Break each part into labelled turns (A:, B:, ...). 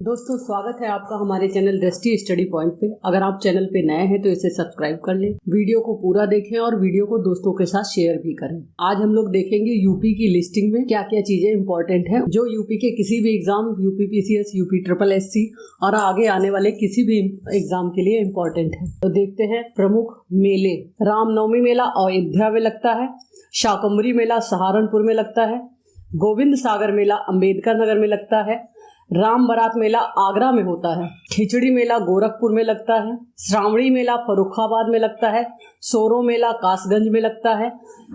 A: दोस्तों स्वागत है आपका हमारे चैनल दृष्टि स्टडी पॉइंट पे। अगर आप चैनल पे नए हैं तो इसे सब्सक्राइब कर लें, वीडियो को पूरा देखें और वीडियो को दोस्तों के साथ शेयर भी करें। आज हम लोग देखेंगे यूपी की लिस्टिंग में क्या क्या चीजें इंपॉर्टेंट हैं जो यूपी के किसी भी exam, UP PCS, UP triple SC और आगे आने वाले किसी भी एग्जाम के लिए इम्पोर्टेंट है। तो देखते हैं प्रमुख मेले। रामनवमी मेला अयोध्या में लगता है, शाकंभरी मेला सहारनपुर में लगता है, गोविंद सागर मेला अम्बेडकर नगर में लगता है, राम बारात मेला आगरा में होता है, खिचड़ी मेला गोरखपुर में लगता है, श्रावणी मेला फर्रुखाबाद में लगता है, सोरो मेला कासगंज में लगता है,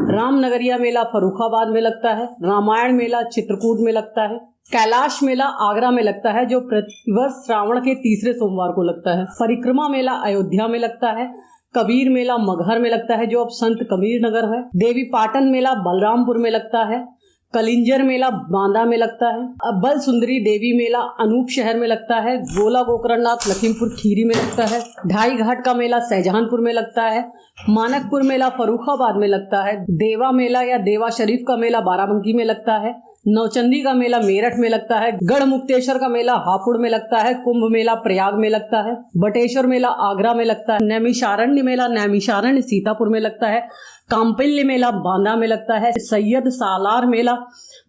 A: रामनगरिया मेला फर्रुखाबाद में लगता है, रामायण मेला चित्रकूट में लगता है, कैलाश मेला आगरा में लगता है जो प्रतिवर्ष श्रावण के तीसरे सोमवार को लगता है, परिक्रमा मेला अयोध्या में लगता है, कबीर मेला मगहर में लगता है जो अब संत कबीर नगर है, देवी पाटन मेला बलरामपुर में लगता है, कलिंजर मेला बांदा में लगता है, अब्बल सुंदरी देवी मेला अनूप शहर में लगता है, गोला गोकरणनाथ लखीमपुर खीरी में लगता है, ढाई घाट का मेला शाहजहानपुर में लगता है, मानकपुर मेला फर्रुखाबाद में लगता है, देवा मेला या देवा शरीफ का मेला बाराबंकी में लगता है, नौचंदी का मेला मेरठ में लगता है, गढ़ मुक्तेश्वर का मेला हापुड़ में लगता है, कुंभ मेला प्रयाग में लगता है, बटेश्वर मेला आगरा में लगता है, नैमिषारण्य मेला नैमिषारण्य सीतापुर में लगता है, कांपिल्य मेला बांदा में लगता है, सैयद सालार मेला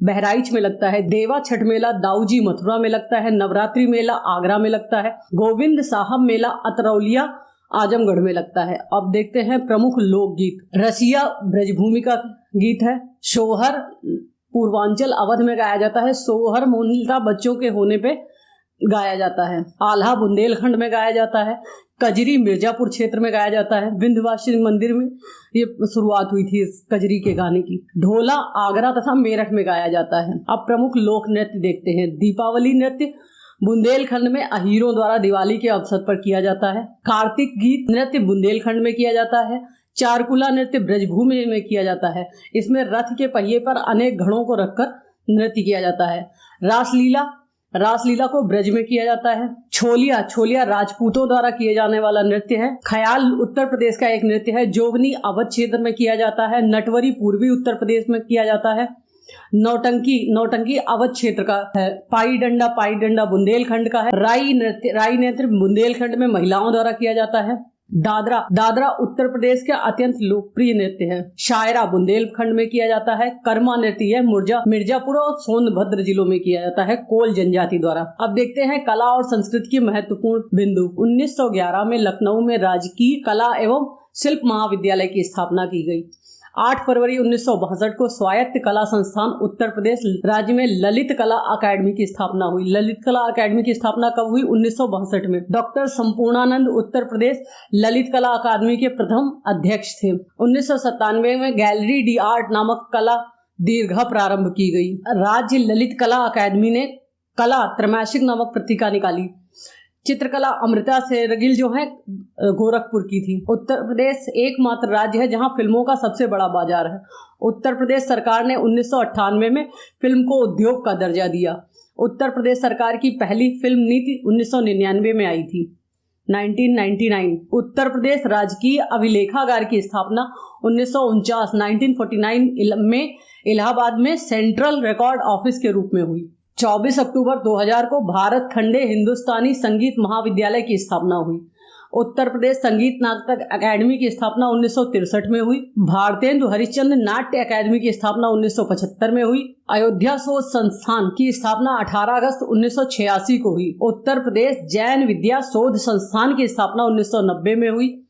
A: बहराइच में लगता है, देवा छठ मेला दाऊजी मथुरा में लगता है, नवरात्रि मेला आगरा में लगता है, गोविंद साहब मेला अतरौलिया आजमगढ़ में लगता है। अब देखते हैं प्रमुख लोकगीत। रसिया ब्रजभूमि का गीत है, शोहर पूर्वांचल अवध में गाया जाता है, सोहर मूलतः बच्चों के होने पे गाया जाता है, आल्हा बुंदेलखंड में गाया जाता है, कजरी मिर्जापुर क्षेत्र में गाया जाता है, विंध्यवासिनी मंदिर में ये शुरुआत हुई थी इस कजरी के गाने की, ढोला आगरा तथा मेरठ में गाया जाता है। अब प्रमुख लोक नृत्य देखते हैं। दीपावली नृत्य बुंदेलखंड में अहीरों द्वारा दिवाली के अवसर पर किया जाता है, कार्तिक गीत नृत्य बुंदेलखंड में किया जाता है, चारकुला नृत्य ब्रजभूमि में किया जाता है, इसमें रथ के पहिए पर अनेक घड़ों को रखकर नृत्य किया जाता है, रासलीला को ब्रज में किया जाता है, छोलिया राजपूतों द्वारा किए जाने वाला नृत्य है, ख्याल उत्तर प्रदेश का एक नृत्य है, जोगनी अवध क्षेत्र में किया जाता है, नटवरी पूर्वी उत्तर प्रदेश में किया जाता है, नौटंकी अवध क्षेत्र का है, पाई डंडा बुंदेलखंड का है, राई नृत्य बुंदेलखंड में महिलाओं द्वारा किया जाता है, दादरा उत्तर प्रदेश के अत्यंत लोकप्रिय नृत्य है, शायरा बुंदेलखंड में किया जाता है, कर्मा नृत्य है मिर्जापुर और सोनभद्र जिलों में किया जाता है कोल जनजाति द्वारा। अब देखते हैं कला और संस्कृति की महत्वपूर्ण बिंदु। 1911 में लखनऊ में राजकीय कला एवं शिल्प महाविद्यालय की स्थापना की गई। 8 फरवरी 1962 को स्वायत्त कला संस्थान उत्तर प्रदेश राज्य में ललित कला अकादमी की स्थापना हुई। ललित कला अकादमी की स्थापना कब हुई? 1962 में। डॉक्टर संपूर्णानंद उत्तर प्रदेश ललित कला अकादमी के प्रथम अध्यक्ष थे। 1997 में गैलरी डी आर्ट नामक कला दीर्घा प्रारंभ की गई। राज्य ललित कला अकादमी ने कला त्रैमासिक नामक पत्रिका निकाली। चित्रकला अमृता शेरगिल जो है गोरखपुर की थी। उत्तर प्रदेश एकमात्र राज्य है जहां फिल्मों का सबसे बड़ा बाजार है। उत्तर प्रदेश सरकार ने 1998 में फिल्म को उद्योग का दर्जा दिया। उत्तर प्रदेश सरकार की पहली फिल्म नीति 1999 में आई थी, 1999। उत्तर प्रदेश राजकीय अभिलेखागार की स्थापना 1949 में इलाहाबाद में सेंट्रल रिकॉर्ड ऑफिस के रूप में हुई। 24 अक्टूबर 2000 को भारत खंडे हिंदुस्तानी संगीत महाविद्यालय की स्थापना हुई। उत्तर प्रदेश संगीत नाटक अकादमी की स्थापना 1963 में हुई। भारतेंदु हरिश्चंद्र नाट्य अकादमी की स्थापना 1975 में हुई। अयोध्या शोध संस्थान की स्थापना 18 अगस्त 1986 को हुई। उत्तर प्रदेश जैन विद्या शोध संस्थान की स्थापना 1990 में हुई।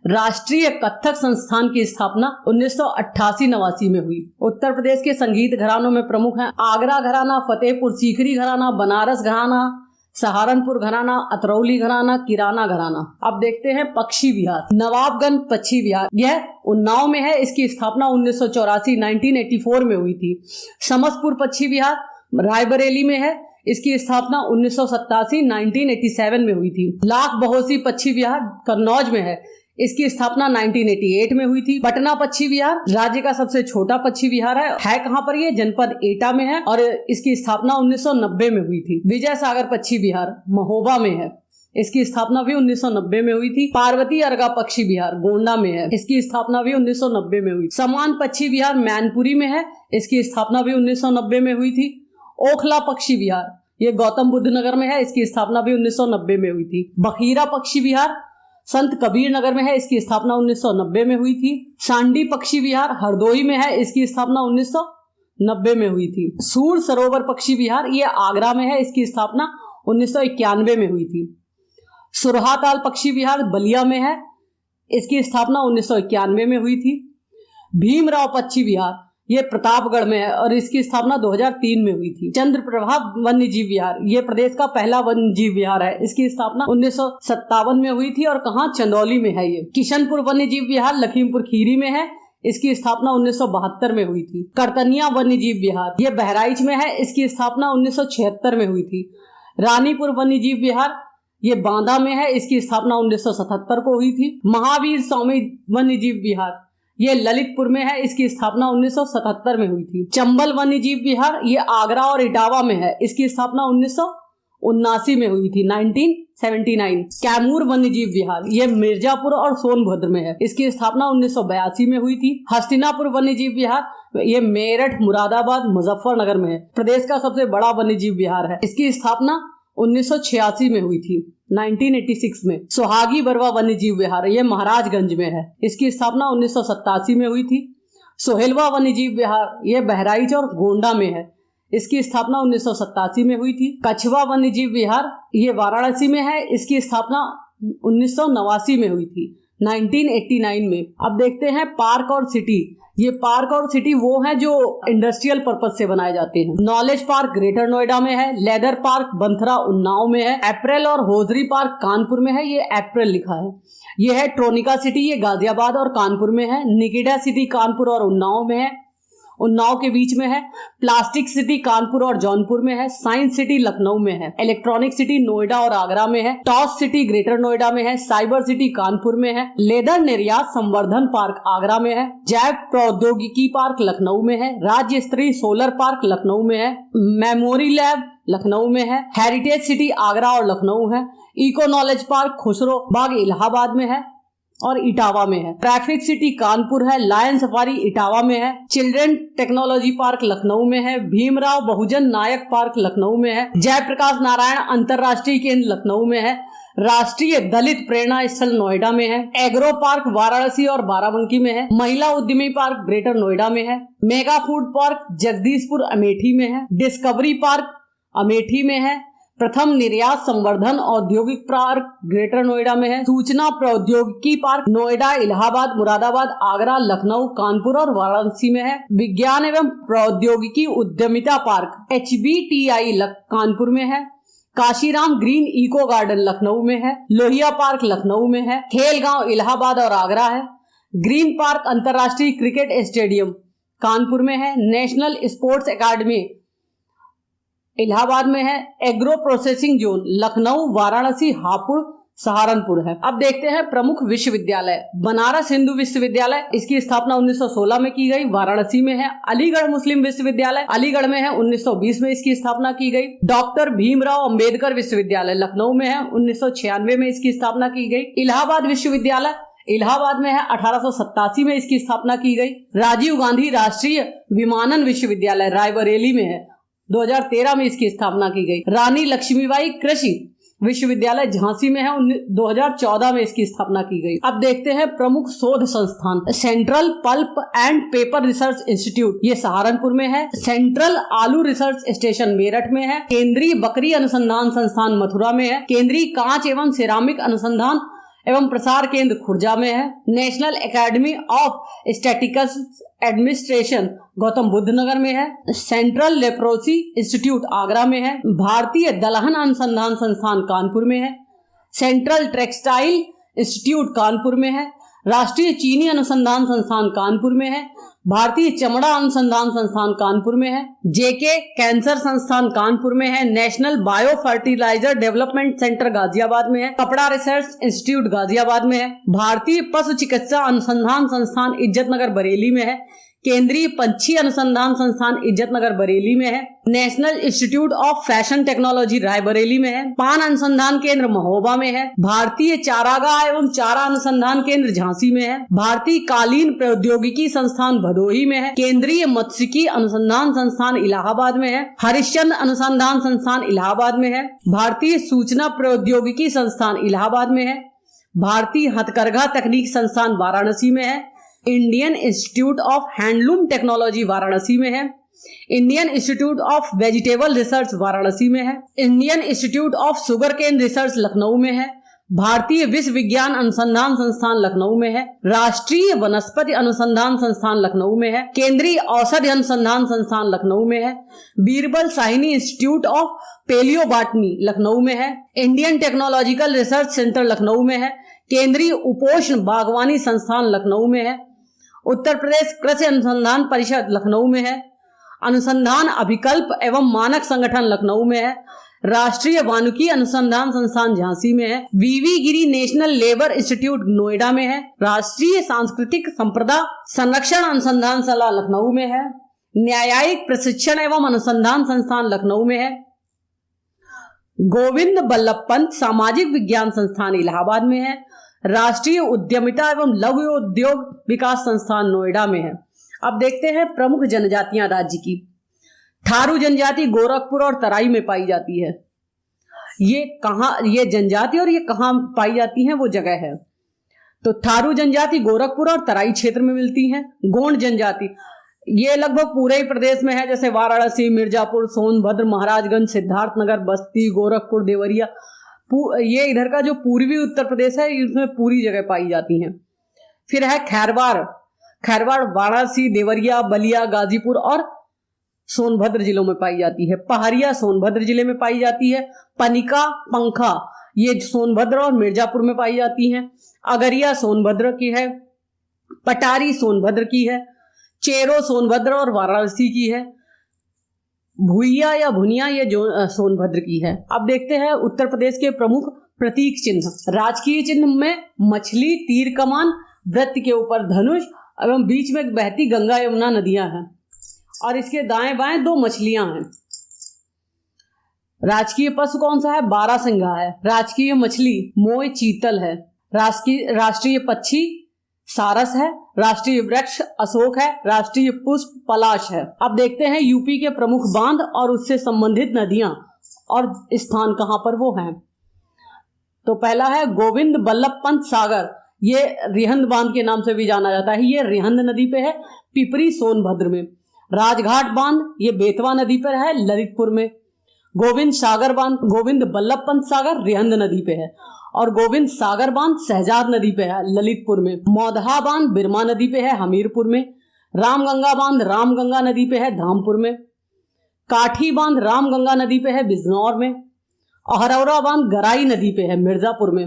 A: राष्ट्रीय कथक संस्थान की स्थापना 1988-89 में हुई। उत्तर प्रदेश के संगीत घरानों में प्रमुख हैं आगरा घराना, फतेहपुर सीकरी घराना, बनारस घराना, सहारनपुर घराना, अतरौली घराना, किराना घराना। अब देखते हैं पक्षी विहार। नवाबगंज पक्षी विहार यह उन्नाव में है। इसकी स्थापना 1984 में हुई थी। समसपुर पक्षी विहार रायबरेली में है। इसकी स्थापना 1987 में हुई थी। लाख बहोसी पक्षी विहार कन्नौज में है। इसकी स्थापना 1988 में हुई थी। पटना पक्षी विहार राज्य का सबसे छोटा पक्षी विहार है कहाँ पर? ये जनपद एटा में है और इसकी स्थापना 1990 में हुई थी। विजय सागर पक्षी विहार महोबा में है। इसकी स्थापना भी 1990 में हुई थी। पार्वती अर्गा पक्षी विहार गोंडा में है। इसकी स्थापना भी 1990 में हुई। समान पक्षी विहार मैनपुरी में है। इसकी स्थापना भी 1990 में हुई थी। ओखला पक्षी विहार ये गौतम बुद्ध नगर में है, इसकी स्थापना भी 1990 में हुई थी। बखीरा पक्षी विहार संत कबीर नगर में है, इसकी स्थापना 1990 में हुई थी। सांडी पक्षी विहार हरदोई में है, इसकी स्थापना 1990 में हुई थी। सूर सरोवर पक्षी विहार ये आगरा में है, इसकी स्थापना 1991 में हुई थी। सुरहाताल पक्षी विहार बलिया में है, इसकी स्थापना 1991 में हुई थी। भीमराव पक्षी विहार ये प्रतापगढ़ में है और इसकी स्थापना 2003 में हुई थी। चंद्रप्रभा वन्य जीव विहार ये प्रदेश का पहला वन्य जीव विहार है, इसकी स्थापना 1957 में हुई थी और कहाँ, चंदौली में है ये। किशनपुर वन्य जीव विहार लखीमपुर खीरी में है, इसकी स्थापना 1972 में हुई थी। करतनिया वन्य जीव विहार ये बहराइच में है, इसकी स्थापना 1976 में हुई थी। रानीपुर वन्य जीव विहार ये बांदा में है, इसकी स्थापना 1977 को हुई थी। महावीर स्वामी वन्य जीव विहार ये ललितपुर में है, इसकी स्थापना 1977 में हुई थी। चंबल वन्य जीव विहार ये आगरा और इटावा में है, इसकी स्थापना 1979 में हुई थी, 1979। कैमूर वन्य जीव विहार ये मिर्जापुर और सोनभद्र में है, इसकी स्थापना 1982 में हुई थी। हस्तिनापुर वन्य जीव विहार ये मेरठ, मुरादाबाद, मुजफ्फरनगर में है, प्रदेश का सबसे बड़ा वन्य जीव विहार है, इसकी स्थापना 1986 में हुई थी, 1986 में। सोहागी बरवा वन्य जीव विहार ये महाराजगंज में है, इसकी स्थापना 1987 में हुई थी। सोहेलवा वन्य जीव विहार ये बहराइच और गोंडा में है, इसकी स्थापना 1987 में हुई थी। कछवा वन्य जीव विहार ये वाराणसी में है, इसकी स्थापना 1989 में हुई थी, 1989 में। अब देखते हैं पार्क और सिटी। ये पार्क और सिटी वो है जो इंडस्ट्रियल पर्पज से बनाए जाते हैं। नॉलेज पार्क ग्रेटर नोएडा में है, लेदर पार्क बंथरा उन्नाव में है, अप्रैल और होजरी पार्क कानपुर में है, ये अप्रैल लिखा है। ये है ट्रोनिका सिटी ये गाजियाबाद और कानपुर में है। निकिडा सिटी कानपुर और उन्नाव में है, उन्नाव के बीच में है। प्लास्टिक सिटी कानपुर और जौनपुर में है। साइंस सिटी लखनऊ में है। इलेक्ट्रॉनिक सिटी नोएडा और आगरा में है। टॉस सिटी ग्रेटर नोएडा में है। साइबर सिटी कानपुर में है। लेदर निर्यात संवर्धन पार्क आगरा में है। जैव प्रौद्योगिकी पार्क लखनऊ में है। राज्य स्तरीय सोलर पार्क लखनऊ में है। मेमोरी लैब लखनऊ में है। हेरिटेज सिटी आगरा और लखनऊ है। इको नॉलेज पार्क खुसरो बाग इलाहाबाद में है और इटावा में है। ट्रैफिक सिटी कानपुर है। लायन सफारी इटावा में है। चिल्ड्रन टेक्नोलॉजी पार्क लखनऊ में है। भीमराव बहुजन नायक पार्क लखनऊ में है। जयप्रकाश नारायण अंतर्राष्ट्रीय केंद्र लखनऊ में है। राष्ट्रीय दलित प्रेरणा स्थल नोएडा में है। एग्रो पार्क वाराणसी और बाराबंकी में है। महिला उद्यमी पार्क ग्रेटर नोएडा में है। Mega food park Jagdishpur Amethi में है। डिस्कवरी पार्क अमेठी में है। प्रथम निर्यात संवर्धन औद्योगिक पार्क ग्रेटर नोएडा में है। सूचना प्रौद्योगिकी पार्क नोएडा, इलाहाबाद, मुरादाबाद, आगरा, लखनऊ, कानपुर और वाराणसी में है। विज्ञान एवं प्रौद्योगिकी उद्यमिता पार्क HBTI कानपुर में है। Kashiram green eco garden Lucknow में है। लोहिया पार्क लखनऊ में है। खेलगांव इलाहाबाद और आगरा है। ग्रीन पार्क अंतर्राष्ट्रीय क्रिकेट स्टेडियम कानपुर में है। नेशनल स्पोर्ट्स एकेडमी इलाहाबाद में है। Agro processing zone Lucknow, Varanasi, Hapur, Saharanpur है। अब देखते हैं प्रमुख विश्वविद्यालय। बनारस हिंदू विश्वविद्यालय, इसकी स्थापना 1916 में की गई, वाराणसी में है। अलीगढ़ मुस्लिम विश्वविद्यालय अलीगढ़ में है, 1920 में इसकी स्थापना की गई। डॉक्टर भीमराव अंबेडकर विश्वविद्यालय लखनऊ में है, 1996 में इसकी स्थापना की गई। इलाहाबाद विश्वविद्यालय इलाहाबाद में है, 1887 में इसकी स्थापना की गई। राजीव गांधी राष्ट्रीय विमानन विश्वविद्यालय रायबरेली में है, 2013 में इसकी स्थापना की गई। रानी लक्ष्मीबाई कृषि विश्वविद्यालय झांसी में है, 2014 में इसकी स्थापना की गई। अब देखते हैं प्रमुख शोध संस्थान। Central pulp and paper research institute ये सहारनपुर में है। सेंट्रल आलू रिसर्च स्टेशन मेरठ में है। केंद्रीय बकरी अनुसंधान संस्थान मथुरा में है। केंद्रीय कांच एवं सिरामिक अनुसंधान एवं प्रसार केंद्र खुर्जा में है। National Academy of Statistics Administration Gautam Buddh Nagar में है। सेंट्रल लेप्रोसी इंस्टीट्यूट आगरा में है। भारतीय दलहन अनुसंधान संस्थान कानपुर में है। सेंट्रल टेक्सटाइल इंस्टीट्यूट कानपुर में है। राष्ट्रीय चीनी अनुसंधान संस्थान कानपुर में है। भारतीय चमड़ा अनुसंधान संस्थान कानपुर में है। जेके कैंसर संस्थान कानपुर में है। National Bio Fertilizer Development Centre Ghaziabad में है। कपड़ा रिसर्च इंस्टीट्यूट गाजियाबाद में है। भारतीय पशु चिकित्सा अनुसंधान संस्थान इज्जतनगर बरेली में है। केंद्रीय पंछी अनुसंधान संस्थान इज्जतनगर बरेली में है। National institute of fashion technology Raebareli में है। पान अनुसंधान केंद्र महोबा में है। भारतीय चारागाह एवं चारा अनुसंधान केंद्र झांसी में है। भारतीय कालीन प्रौद्योगिकी संस्थान भदोही में है। केंद्रीय मत्स्यिकी अनुसंधान संस्थान इलाहाबाद में है। हरिश्चंद्र अनुसंधान संस्थान इलाहाबाद में है। भारतीय सूचना प्रौद्योगिकी संस्थान इलाहाबाद में है। भारतीय हथकरघा तकनीक संस्थान वाराणसी में है। Indian Institute of Handloom Technology Varanasi में है। Indian Institute of Vegetable Research Varanasi में है। Indian Institute of Sugarcane Research Lucknow में है। भारतीय विश्व विज्ञान अनुसंधान संस्थान लखनऊ में है। राष्ट्रीय वनस्पति अनुसंधान संस्थान लखनऊ में है। केंद्रीय औषधि अनुसंधान संस्थान लखनऊ में है। Birbal Sawhney institute of palaeobotany Lucknow में है। Indian technological research centre Lucknow में है। केंद्रीय उपोष्ण बागवानी संस्थान लखनऊ में है। उत्तर प्रदेश कृषि अनुसंधान परिषद लखनऊ में है। अनुसंधान अभिकल्प एवं मानक संगठन लखनऊ में है। राष्ट्रीय वानिकी अनुसंधान संस्थान झांसी में है। वीवी गिरी नेशनल लेबर इंस्टीट्यूट नोएडा में है। राष्ट्रीय सांस्कृतिक संपदा संरक्षण अनुसंधान शाला लखनऊ में है। न्यायिक प्रशिक्षण एवं अनुसंधान संस्थान लखनऊ में है। गोविंद बल्लभ पंत सामाजिक विज्ञान संस्थान इलाहाबाद में है। राष्ट्रीय उद्यमिता एवं लघु उद्योग विकास संस्थान नोएडा में है। अब देखते हैं प्रमुख जनजातियां राज्य की। थारू जनजाति गोरखपुर और तराई में पाई जाती है। ये जनजाति और ये कहाँ पाई जाती है वो जगह है। तो थारू जनजाति गोरखपुर और तराई क्षेत्र में मिलती है। गोंड जनजाति ये लगभग पूरे ही प्रदेश में है, जैसे वाराणसी, मिर्जापुर, सोनभद्र, महाराजगंज, सिद्धार्थनगर, बस्ती, गोरखपुर, देवरिया। ये इधर का जो पूर्वी उत्तर प्रदेश है इसमें पूरी जगह पाई जाती हैं। फिर है खैरवाड़ वाराणसी, देवरिया, बलिया, गाजीपुर और सोनभद्र जिलों में पाई जाती है। पहाड़िया सोनभद्र जिले में पाई जाती है। पनिका, पंखा ये सोनभद्र और मिर्जापुर में पाई जाती हैं। अगरिया सोनभद्र की है। पटारी सोनभद्र की है। चेरो सोनभद्र और वाराणसी की है। भुइया या भुनिया ये जो सोनभद्र की है। अब देखते हैं उत्तर प्रदेश के प्रमुख प्रतीक चिन्ह। राजकीय चिन्ह में मछली, तीर कमान, वृत्त के ऊपर धनुष एवं बीच में बहती गंगा यमुना नदियां हैं और इसके दाएं बाएं दो मछलियां हैं। राजकीय पशु कौन सा है? बारहसिंघा है। राजकीय मछली मोय चीतल है। राष्ट्रीय पक्षी सारस है। राष्ट्रीय वृक्ष अशोक है। राष्ट्रीय पुष्प पलाश है। अब देखते हैं यूपी के प्रमुख बांध और उससे संबंधित नदियां और स्थान कहां पर वो हैं। तो पहला है गोविंद बल्लभ पंत सागर, ये रिहंद बांध के नाम से भी जाना जाता है। ये रिहंद नदी पे है, पिपरी सोनभद्र में। राजघाट बांध ये बेतवा नदी पर है, ललितपुर में। गोविंद सागर बांध, गोविंद बल्लभ पंत सागर रिहंद नदी पे है और गोविंद सागर बांध शहजाद नदी पे है, ललितपुर में। मौदहा बांध बिरमा नदी पे है, हमीरपुर में। रामगंगा बांध रामगंगा नदी पे है, धामपुर में। काठी बांध रामगंगा नदी पे है, बिजनौर में। अहरौरा बांध गराई नदी पे है, मिर्जापुर में।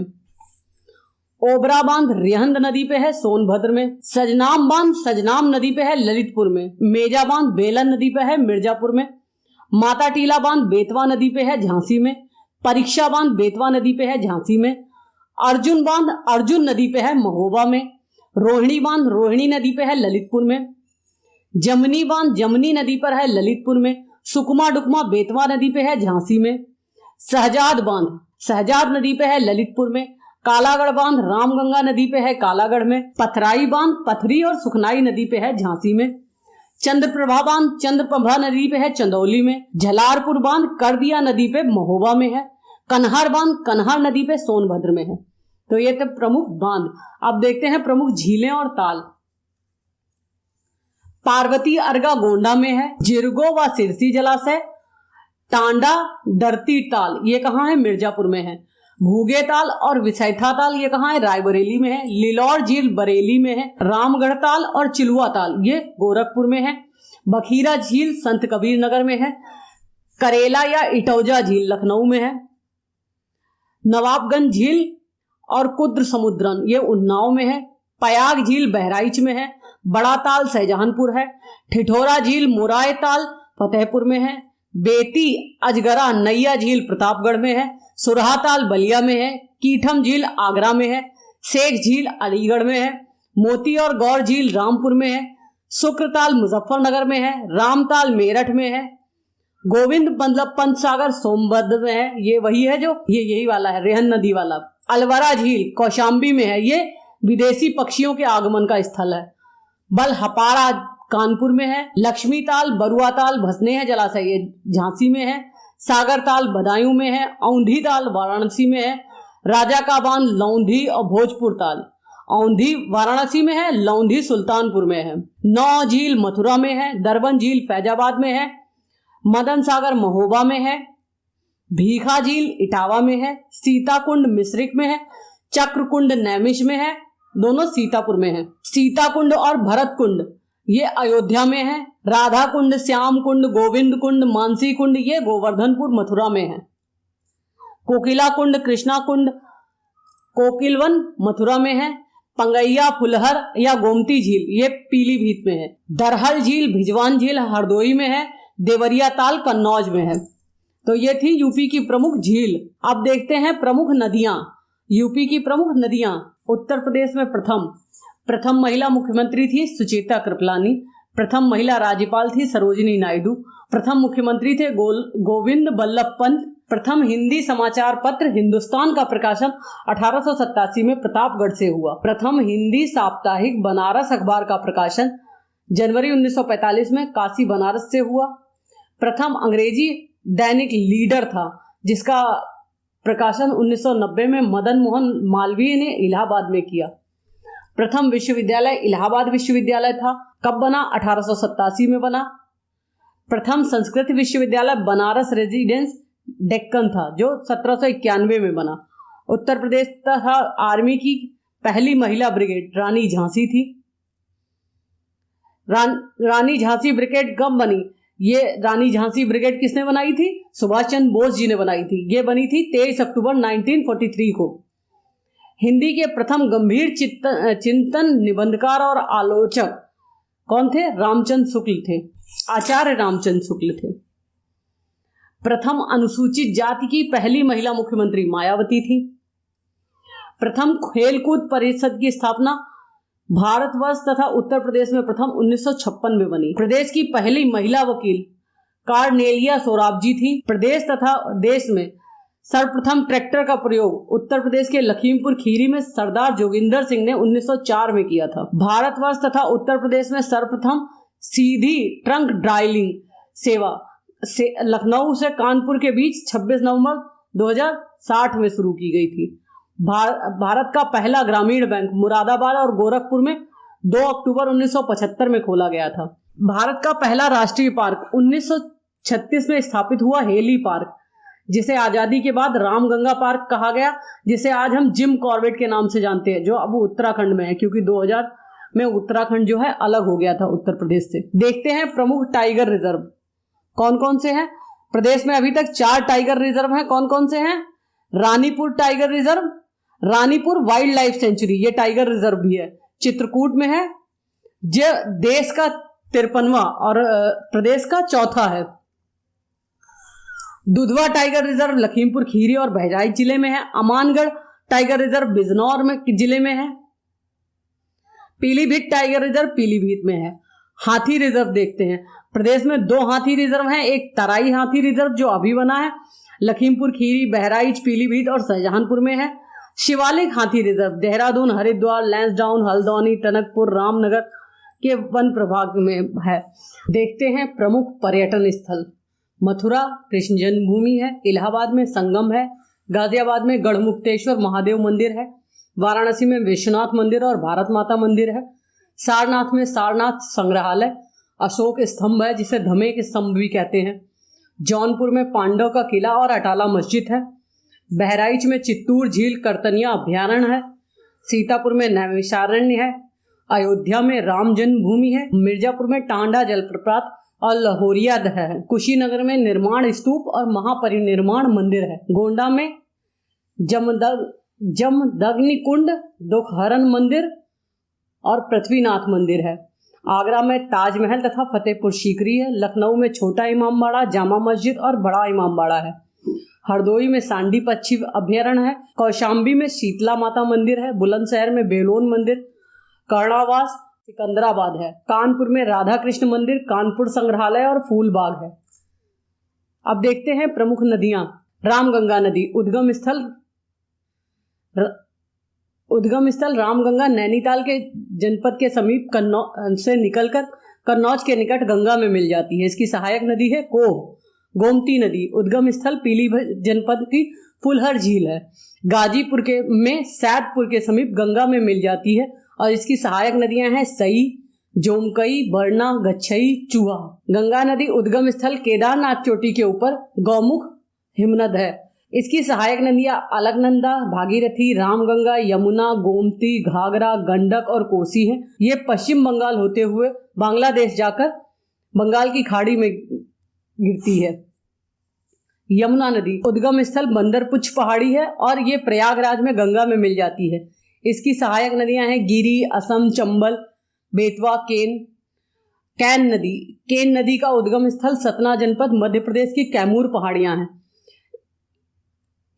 A: ओबरा बांध रिहंद नदी पे है, सोनभद्र में। सजनाम बांध सजनाम नदी पे है, ललितपुर में। मेजा बांध बेलन नदी पे है, मिर्जापुर में। माता टीला बांध बेतवा नदी पे है, झांसी में। परीक्षा बांध बेतवा नदी पे है, झांसी में। अर्जुन बांध अर्जुन नदी पे है, महोबा में। रोहिणी बांध रोहिणी नदी पे है, ललितपुर में। जमनी बांध जमनी नदी पर है, ललितपुर में। सुकमा डुकमा बेतवा नदी पे है, झांसी में। शहजाद बांध शहजाद नदी पे है, ललितपुर में। कालागढ़ बांध रामगंगा नदी पे है, कालागढ़ में। पथराई बांध पथरी और सुखनाई नदी पे है, झांसी में। चंद्रप्रभा बांध चंद्रप्रभा नदी पे है, चंदौली में। झलारपुर बांध करदिया नदी पे महोबा में है। कन्हार बांध कन्हार नदी पे सोनभद्र में है। तो ये थे प्रमुख बांध। अब देखते हैं प्रमुख झीलें और ताल। पार्वती अर्गा गोंडा में है। जिरगो व सिरसी जलाशय। टांडा डरती ताल ये कहाँ है? मिर्जापुर में है। भूगे ताल और विसैथा ताल ये कहाँ है? रायबरेली में है। लिलौर झील बरेली में है। रामगढ़ ताल और चिलुआ ताल ये गोरखपुर में है। बखीरा झील संत कबीर नगर में है। करेला या इटौजा झील लखनऊ में है। नवाबगंज झील और कुद्र समुद्रन ये उन्नाव में है। पयाग झील बहराइच में है। बड़ा ताल शाहजहानपुर है। ठिठोरा झील मुराय ताल फतेहपुर में है। बेती अजगरा नैया झील प्रतापगढ़ में है। सुरहा ताल बलिया में है। कीठम झील आगरा में है। शेख झील अलीगढ़ में है। मोती और गौर झील रामपुर में है। शुक्रताल मुजफ्फरनगर में है, रामताल मेरठ में है, गोविंद बल्लभ पंत सागर सोनभद्र में है, ये वही है जो यही वाला है, रेहन नदी वाला। अलवरा झील कौशाम्बी में है, ये विदेशी पक्षियों के आगमन का स्थल है। बलहपाड़ा कानपुर में है, लक्ष्मी ताल बरुआ ताल भसनेह जलाशय ये झांसी में है, सागर ताल बदायूं में है, औंधी ताल वाराणसी में है, राजा का बांध लौंधी और भोजपुर ताल, औंधी वाराणसी में है, लौंधी सुल्तानपुर में है, नौ झील मथुरा में है, दरबन झील फैजाबाद में है, मदन सागर महोबा में है, भीखा झील इटावा में है, सीताकुंड मिश्रिक में है, चक्रकुंड नैमिष में है, दोनों सीतापुर में है, सीताकुंड और भरत कुंड ये अयोध्या में है, राधा कुंड, श्याम कुंड, गोविंद कुंड, मानसी कुंड ये गोवर्धनपुर मथुरा में है, कोकिला कुंड, कृष्णा कुंड, कोकिलवन मथुरा में है, पंगैया फुलहर या गोमती झील ये पीलीभीत में है, दरहल झील भिजवान झील हरदोई में है, देवरिया ताल कन्नौज में है। तो ये थी यूपी की प्रमुख झील। अब देखते हैं प्रमुख नदियां। यूपी की प्रमुख नदियां, उत्तर प्रदेश में प्रथम महिला मुख्यमंत्री थी सुचेता कृपलानी, प्रथम महिला राज्यपाल थी सरोजिनी नायडू, प्रथम मुख्यमंत्री थे गोविंद बल्लभ पंत, प्रथम हिंदी समाचार पत्र हिंदुस्तान का प्रकाशन 1887 में प्रतापगढ़ से हुआ, प्रथम हिंदी साप्ताहिक बनारस अखबार का प्रकाशन जनवरी 1945 में काशी बनारस से हुआ, प्रथम अंग्रेजी दैनिक लीडर था जिसका प्रकाशन 1990 में मदन मोहन मालवीय ने इलाहाबाद में किया, प्रथम विश्वविद्यालय इलाहाबाद विश्वविद्यालय था, कब बना? 1887 में बना, प्रथम संस्कृत विश्वविद्यालय बनारस रेजिडेंस डेक्कन था जो 1791 में बना, उत्तर प्रदेश तथा आर्मी की पहली महिला ब्रिगेड रानी झांसी थी। रानी झांसी ब्रिगेड कब बनी? ये रानी झांसी ब्रिगेड किसने बनाई थी? सुभाष चंद्र बोस जी ने बनाई थी। ये बनी थी 23 अक्टूबर 1943 को। हिंदी के प्रथम गंभीर चिंतन निबंधकार और आलोचक कौन थे? रामचंद्र शुक्ल थे, आचार्य रामचंद्र शुक्ल थे। प्रथम अनुसूचित जाति की पहली महिला मुख्यमंत्री मायावती थी। प्रथम खेलकूद परिषद की स्थापना भारतवर्ष तथा उत्तर प्रदेश में प्रथम 1956 में बनी। प्रदेश की पहली महिला वकील कार्नेलिया सोराबजी थी। प्रदेश तथा देश में सर्वप्रथम ट्रैक्टर का प्रयोग उत्तर प्रदेश के लखीमपुर खीरी में सरदार जोगिंदर सिंह ने 1904 में किया था। भारतवर्ष तथा उत्तर प्रदेश में सर्वप्रथम सीधी ट्रंक ड्राइलिंग सेवा लखनऊ से कानपुर के बीच 26 नवंबर 2060 में शुरू की गई थी। भारत का पहला ग्रामीण बैंक मुरादाबाद और गोरखपुर में 2 अक्टूबर 1975 में खोला गया था। भारत का पहला राष्ट्रीय पार्क 1936 में स्थापित हुआ हेली पार्क, जिसे आजादी के बाद रामगंगा पार्क कहा गया, जिसे आज हम जिम कॉर्बेट के नाम से जानते हैं, जो अब उत्तराखंड में है क्योंकि 2000 में उत्तराखंड जो है अलग हो गया था उत्तर प्रदेश से। देखते हैं प्रमुख टाइगर रिजर्व कौन कौन से हैं। प्रदेश में अभी तक 4 टाइगर रिजर्व हैं। कौन कौन से हैं? Ranipur tiger reserve, Ranipur wild life sanctuary, ये टाइगर रिजर्व भी है, चित्रकूट में है, जो देश का 53वां और प्रदेश का 4था है। दुधवा टाइगर रिजर्व लखीमपुर खीरी और बहराइच जिले में है। अमानगढ़ टाइगर रिजर्व बिजनौर में जिले में है। पीलीभीत टाइगर रिजर्व पीलीभीत में है। हाथी रिजर्व देखते हैं। प्रदेश में 2 हाथी रिजर्व हैं। एक तराई हाथी रिजर्व जो अभी बना है, लखीमपुर खीरी, बहराइच, पीलीभीत और शाहजहांपुर में है। शिवालिक हाथी रिजर्व देहरादून, हरिद्वार, लैंसडाउन, हल्द्वानी, टनकपुर, रामनगर के वन प्रभाग में है। देखते हैं प्रमुख पर्यटन स्थल। मथुरा कृष्ण जन्मभूमि है, इलाहाबाद में संगम है, गाजियाबाद में गढ़मुक्तेश्वर महादेव मंदिर है, वाराणसी में विश्वनाथ मंदिर और भारत माता मंदिर है, सारनाथ में सारनाथ संग्रहालय, अशोक स्तंभ है जिसे धमे के स्तंभ भी कहते हैं, जौनपुर में पांडव का किला और अटाला मस्जिद है, बहराइच में चित्तूर झील करतनिया अभ्यारण्य है, सीतापुर में नैमिषारण्य है, अयोध्या में राम जन्मभूमि है, मिर्जापुर में टांडा जलप्रपात और लहोरिया है, कुशीनगर में निर्माण स्तूप और महापरिनिर्माण मंदिर है, गोंडा में जमदग्नि कुंड, दुखहरण मंदिर और पृथ्वीनाथ मंदिर है, आगरा में ताजमहल तथा फतेहपुर सीकरी है, लखनऊ में छोटा इमामबाड़ा, जामा मस्जिद और बड़ा इमामबाड़ा है, हरदोई में सांडी पक्षी अभ्यारण्य है, कौशाम्बी में शीतला माता मंदिर है, बुलंदशहर में बेलोन मंदिर, कर्णावास सिकंदराबाद है। कानपुर में राधा कृष्ण मंदिर, कानपुर संग्रहालय और फूल बाग है। अब देखते हैं प्रमुख नदियां। रामगंगा नदी, उद्गम स्थल रामगंगा नैनीताल के जनपद के समीप से निकलकर कन्नौज के निकट गंगा में मिल जाती है। इसकी सहायक नदी है कोह। गोमती नदी, उद्गम स्थल पीलीभीत जनपद की फुलहर झील है। गाजीपुर में सैदपुर के समीप गंगा में मिल जाती है और इसकी सहायक नदियां हैं सई, जोमकई, बरना, गच्छई, चूहा। गंगा नदी उद्गम स्थल केदारनाथ चोटी के ऊपर गौमुख हिमनद है। इसकी सहायक नदियां अलकनंदा, भागीरथी, रामगंगा, यमुना, गोमती, घाघरा, गंडक और कोसी हैं। ये पश्चिम बंगाल होते हुए बांग्लादेश जाकर बंगाल की खाड़ी में गिरती है। यमुना नदी उद्गम स्थल बंदरपुछ पहाड़ी है और ये प्रयागराज में गंगा में मिल जाती है। इसकी सहायक नदियां हैं गिरी, असम, चंबल, बेतवा, कैन नदी। केन नदी का उद्गम स्थल सतना जनपद मध्य प्रदेश की कैमूर पहाड़ियां हैं।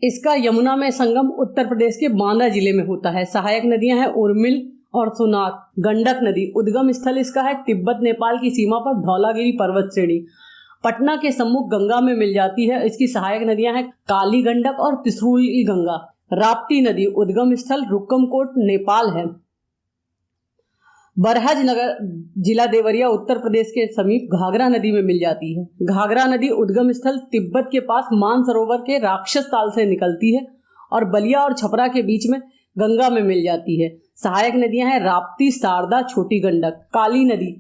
A: इसका यमुना में संगम उत्तर प्रदेश के बांदा जिले में होता है। सहायक नदियां हैं उर्मिल और सोनार। गंडक नदी उद्गम स्थल इसका है तिब्बत नेपाल की सीमा पर धौलागिरी पर्वत श्रेणी। पटना के सम्मुख गंगा में मिल जाती है। इसकी सहायक नदियां हैं काली गंडक और त्रिशूली गंगा। राप्ती नदी उद्गम स्थल रुक्कमकोट नेपाल है। बरहज नगर जिला देवरिया उत्तर प्रदेश के समीप घाघरा नदी में मिल जाती है। घाघरा नदी उद्गम स्थल तिब्बत के पास मानसरोवर के राक्षस ताल से निकलती है और बलिया और छपरा के बीच में गंगा में मिल जाती है। सहायक नदियां हैं राप्ती, शारदा, छोटी गंडक। काली नदी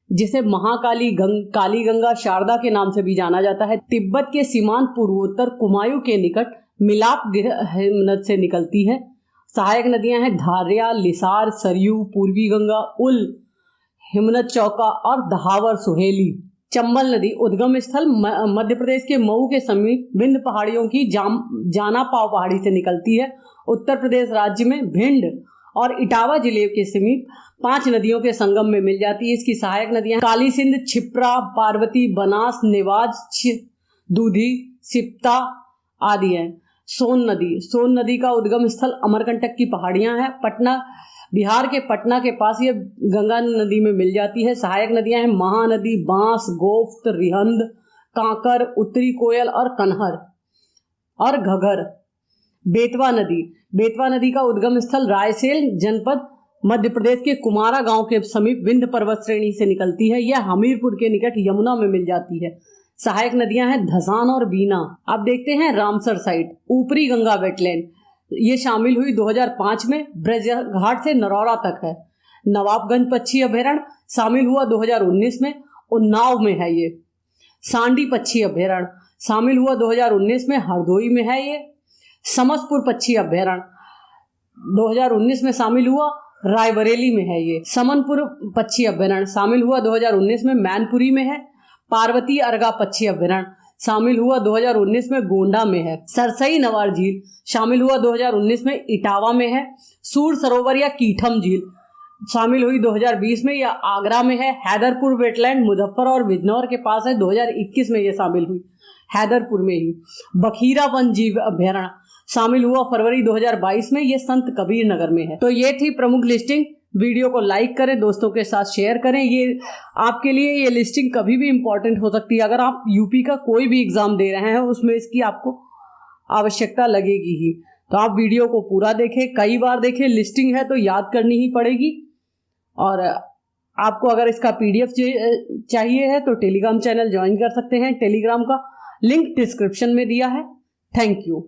A: जिसे महाकाली काली गंगा, शारदा के नाम से भी जाना जाता है, तिब्बत के सीमांत पूर्वोत्तर कुमायूं के निकट मिलाप हिमनद से निकलती है। सहायक नदियां हैं धारिया, लिसार, सरयू, पूर्वी गंगा, उल, हिमनद चौका और दहावर सुहेली। चंबल नदी उद्गम स्थल मध्य प्रदेश के मऊ के समीप विंध्य पहाड़ियों की जाना पाव पहाड़ी से निकलती है। उत्तर प्रदेश राज्य में भिंड और इटावा जिले के समीप 5 नदियों के संगम में मिल जाती है। इसकी सहायक नदियां काली सिंध, छिप्रा, पार्वती, बनास, नेवाज, दूधी, सिप्ता आदि हैं। सोन नदी का उद्गम स्थल अमरकंटक की पहाड़ियां हैं। पटना, बिहार के पटना के पास ये गंगा नदी में मिल जाती है। सहायक नदियां हैं महानदी, बांस, गोफ्त, रिहंद, कांकर, उत्तरी कोयल और कन्हर और घगर। बेतवा नदी का उद्गम स्थल रायसेन जनपद मध्य प्रदेश के कुमारा गांव के समीप विंध्य पर्वत श्रेणी से निकलती है। यह हमीरपुर के निकट यमुना में मिल जाती है। सहायक नदियां हैं धसान और बीना। अब देखते हैं रामसर साइट, ऊपरी गंगा वेटलैंड। ये शामिल हुई 2005 में, ब्रजघाट से नरौरा तक है। नवाबगंज पक्षी अभयारण्य शामिल हुआ 2019 में, उन्नाव में है ये। सांडी पक्षी अभयारण्य शामिल हुआ 2019 में, हरदोई में है ये। समसपुर पक्षी अभयारण्य 2019 में शामिल हुआ, रायबरेली में है ये। समनपुर पक्षी अभयारण्य शामिल हुआ 2019 में, मैनपुरी में है। पार्वती अर्गा पक्षी अभयारण्य शामिल हुआ 2019 में, गोंडा में है। सरसई नवार झील शामिल हुआ 2019 में, इटावा में है। सूर सरोवर या कीठम झील शामिल हुई 2020 में, या आगरा में है। हैदरपुर वेटलैंड मुजफ्फर और बिजनौर के पास है, 2021 में ये शामिल हुई, हैदरपुर में ही। बखीरा वन जीव अभयारण्य शामिल हुआ फरवरी 2022 में, ये संत कबीर नगर में है। तो ये थी प्रमुख लिस्टिंग। वीडियो को लाइक करें, दोस्तों के साथ शेयर करें। ये आपके लिए ये लिस्टिंग कभी भी इम्पोर्टेंट हो सकती है। अगर आप यूपी का कोई भी एग्जाम दे रहे हैं उसमें इसकी आपको आवश्यकता लगेगी ही। तो आप वीडियो को पूरा देखें, कई बार देखें। लिस्टिंग है तो याद करनी ही पड़ेगी। और आपको अगर इसका PDF चाहिए है तो टेलीग्राम चैनल ज्वाइन कर सकते हैं। टेलीग्राम का लिंक डिस्क्रिप्शन में दिया है। Thank you.